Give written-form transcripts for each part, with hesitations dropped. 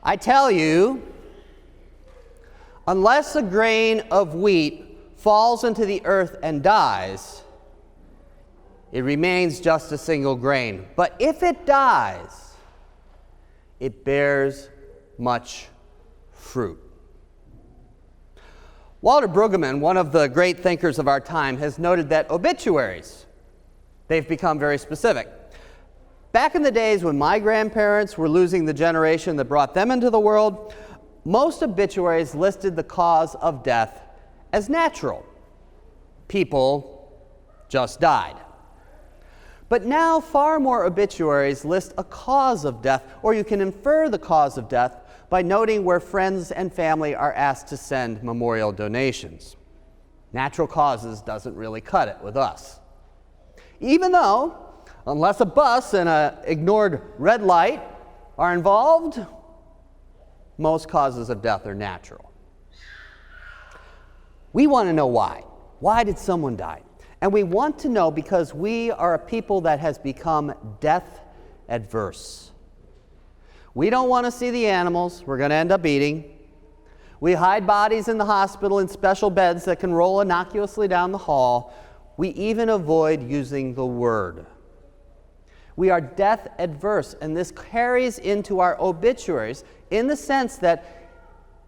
I tell you, unless a grain of wheat falls into the earth and dies, it remains just a single grain. But if it dies, it bears much fruit. Walter Brueggemann, one of the great thinkers of our time, has noted that obituaries, they've become very specific. Back in the days when my grandparents were losing the generation that brought them into the world, most obituaries listed the cause of death as natural. People just died. But now far more obituaries list a cause of death, or you can infer the cause of death by noting where friends and family are asked to send memorial donations. Natural causes doesn't really cut it with us. Even though, unless a bus and an ignored red light are involved, most causes of death are natural. We want to know why. Why did someone die? And we want to know because we are a people that has become death adverse. We don't want to see the animals we're going to end up eating. We hide bodies in the hospital in special beds that can roll innocuously down the hall. We even avoid using the word. We are death adverse, and this carries into our obituaries in the sense that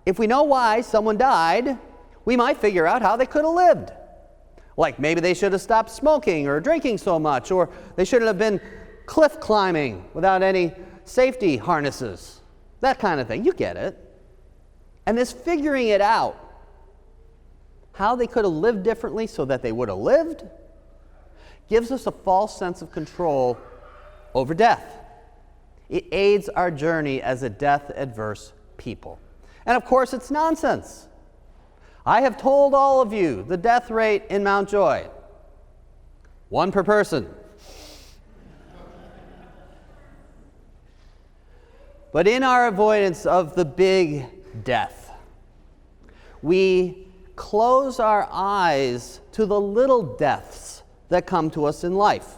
if we know why someone died, we might figure out how they could have lived. Like maybe they should have stopped smoking or drinking so much, or they shouldn't have been cliff climbing without any safety harnesses, that kind of thing. You get it. And this figuring it out, how they could have lived differently so that they would have lived, gives us a false sense of control over death. It aids our journey as a death-adverse people. And of course, it's nonsense. I have told all of you the death rate in Mount Joy, 1 per person. But in our avoidance of the big death, we close our eyes to the little deaths that come to us in life.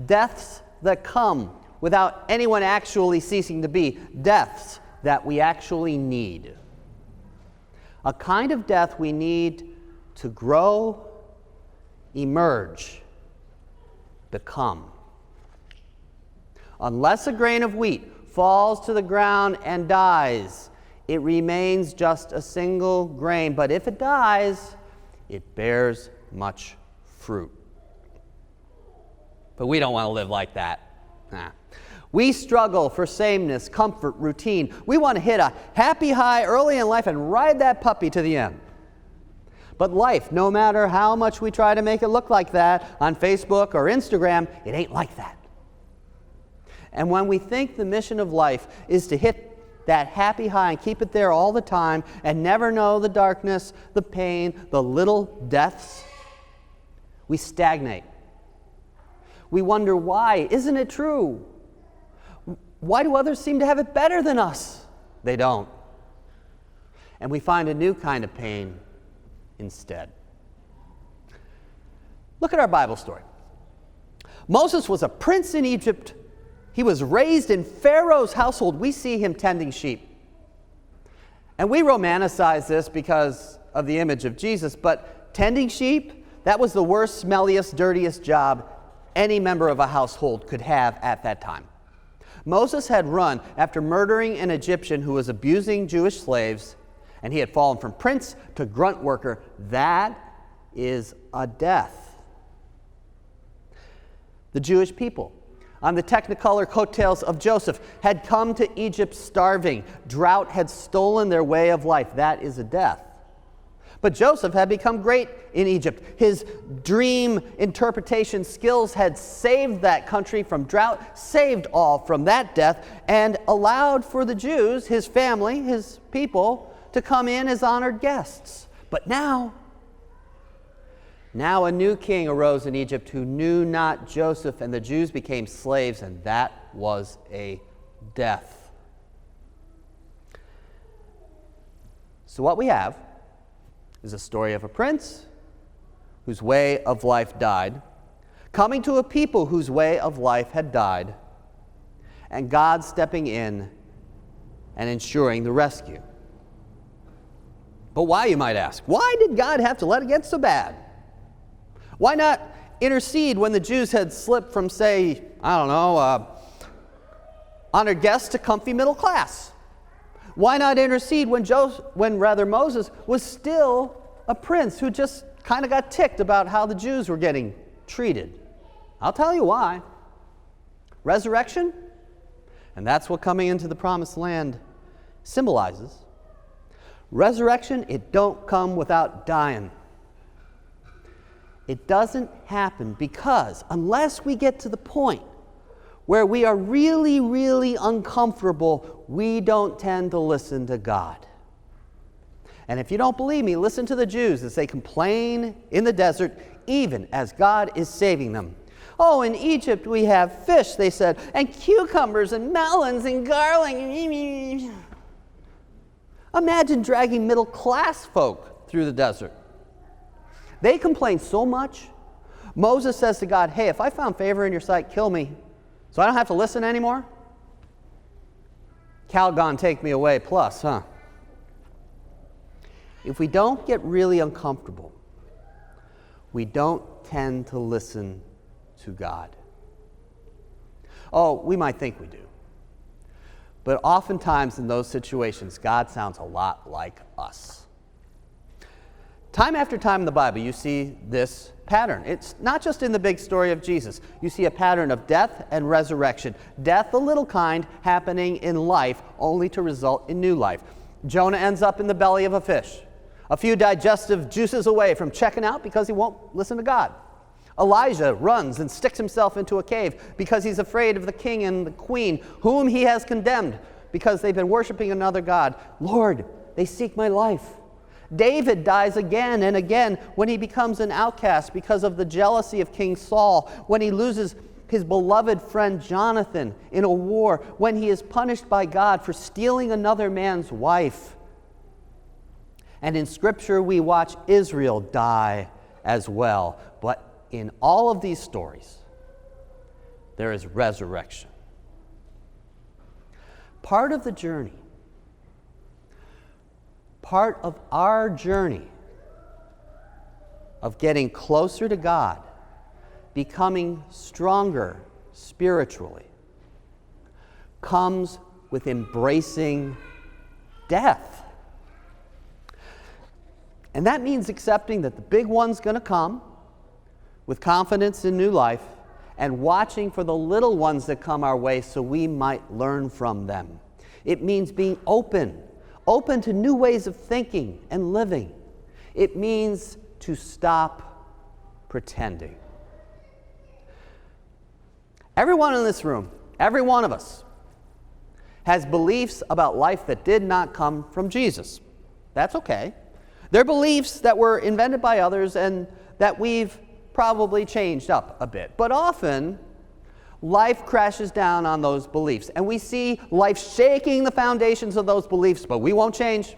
Deaths that come without anyone actually ceasing to be. Deaths that we actually need. A kind of death we need to grow, emerge, become. Unless a grain of wheat falls to the ground and dies, it remains just a single grain. But if it dies, it bears much fruit. But we don't want to live like that. Nah. We struggle for sameness, comfort, routine. We want to hit a happy high early in life and ride that puppy to the end. But life, no matter how much we try to make it look like that on Facebook or Instagram, it ain't like that. And when we think the mission of life is to hit that happy high and keep it there all the time and never know the darkness, the pain, the little deaths, we stagnate. We wonder why. Isn't it true? Why do others seem to have it better than us? They don't. And we find a new kind of pain instead. Look at our Bible story. Moses was a prince in Egypt. He was raised in Pharaoh's household. We see him tending sheep. And we romanticize this because of the image of Jesus, but tending sheep, that was the worst, smelliest, dirtiest job any member of a household could have at that time. Moses had run after murdering an Egyptian who was abusing Jewish slaves, and he had fallen from prince to grunt worker. That is a death. The Jewish people, on the Technicolor coattails of Joseph, had come to Egypt starving. Drought had stolen their way of life. That is a death. But Joseph had become great in Egypt. His dream interpretation skills had saved that country from drought, saved all from that death, and allowed for the Jews, his family, his people, to come in as honored guests. But now a new king arose in Egypt who knew not Joseph, and the Jews became slaves, and that was a death. So what we have is a story of a prince whose way of life died, coming to a people whose way of life had died, and God stepping in and ensuring the rescue. But why, you might ask? Why did God have to let it get so bad? Why not intercede when the Jews had slipped from, say, honored guests to comfy middle class? Why not intercede when Moses was still a prince who just kind of got ticked about how the Jews were getting treated? I'll tell you why. Resurrection, and that's what coming into the promised land symbolizes. Resurrection, it don't come without dying. It doesn't happen because unless we get to the point where we are really, really uncomfortable, we don't tend to listen to God. And if you don't believe me, listen to the Jews as they complain in the desert, even as God is saving them. Oh, in Egypt we have fish, they said, and cucumbers and melons and garlic. Imagine dragging middle-class folk through the desert. They complain so much. Moses says to God, hey, if I found favor in your sight, kill me, so I don't have to listen anymore? Calgon, take me away, plus, huh? If we don't get really uncomfortable, we don't tend to listen to God. Oh, we might think we do. But oftentimes in those situations, God sounds a lot like us. Time after time in the Bible, you see this pattern. It's not just in the big story of Jesus. You see a pattern of death and resurrection. Death, the little kind, happening in life only to result in new life. Jonah ends up in the belly of a fish. A few digestive juices away from checking out because he won't listen to God. Elijah runs and sticks himself into a cave because he's afraid of the king and the queen, whom he has condemned because they've been worshiping another god. Lord, they seek my life. David dies again and again when he becomes an outcast because of the jealousy of King Saul, when he loses his beloved friend Jonathan in a war, when he is punished by God for stealing another man's wife. And in Scripture, we watch Israel die as well. But in all of these stories, there is resurrection. Part of the journey, part of our journey of getting closer to God, becoming stronger spiritually, comes with embracing death. And that means accepting that the big one's going to come with confidence in new life and watching for the little ones that come our way so we might learn from them. It means being open to new ways of thinking and living. It means to stop pretending. Everyone in this room, every one of us, has beliefs about life that did not come from Jesus. That's okay. They're beliefs that were invented by others and that we've probably changed up a bit. But often, life crashes down on those beliefs. And we see life shaking the foundations of those beliefs, but we won't change.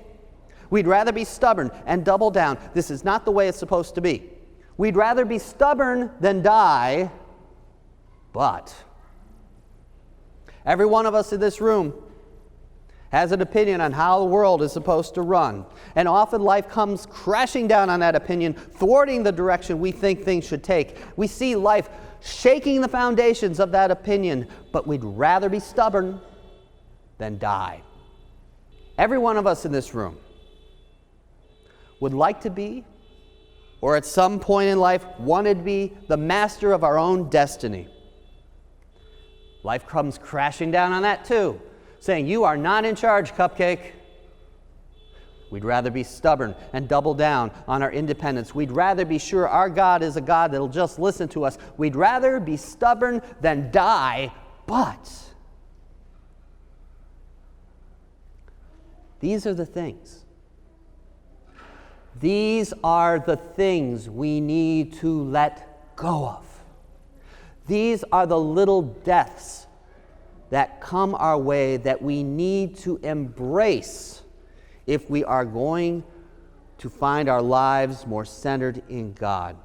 We'd rather be stubborn and double down. This is not the way it's supposed to be. We'd rather be stubborn than die, but every one of us in this room has an opinion on how the world is supposed to run. And often life comes crashing down on that opinion, thwarting the direction we think things should take. We see life shaking the foundations of that opinion, but we'd rather be stubborn than die. Every one of us in this room would like to be, or at some point in life wanted to be, the master of our own destiny. Life comes crashing down on that too, saying, you are not in charge, cupcake. We'd rather be stubborn and double down on our independence. We'd rather be sure our God is a God that'll just listen to us. We'd rather be stubborn than die, but these are the things. These are the things we need to let go of. These are the little deaths that come our way that we need to embrace if we are going to find our lives more centered in God.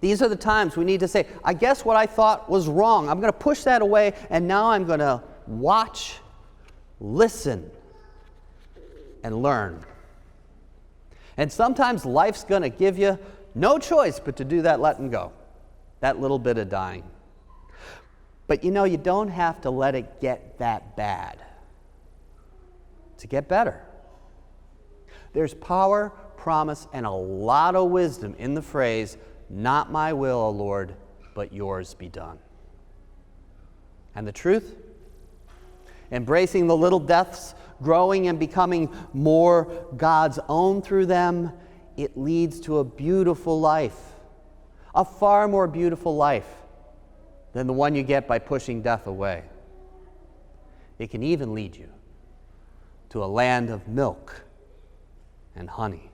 These are the times we need to say, I guess what I thought was wrong. I'm going to push that away, and now I'm going to watch, listen and learn. And sometimes life's going to give you no choice but to do that letting go, that little bit of dying. But you know, you don't have to let it get that bad to get better. There's power, promise, and a lot of wisdom in the phrase, "Not my will, O Lord, but yours be done." And the truth? Embracing the little deaths, growing and becoming more God's own through them, it leads to a beautiful life, a far more beautiful life than the one you get by pushing death away. It can even lead you to a land of milk and honey.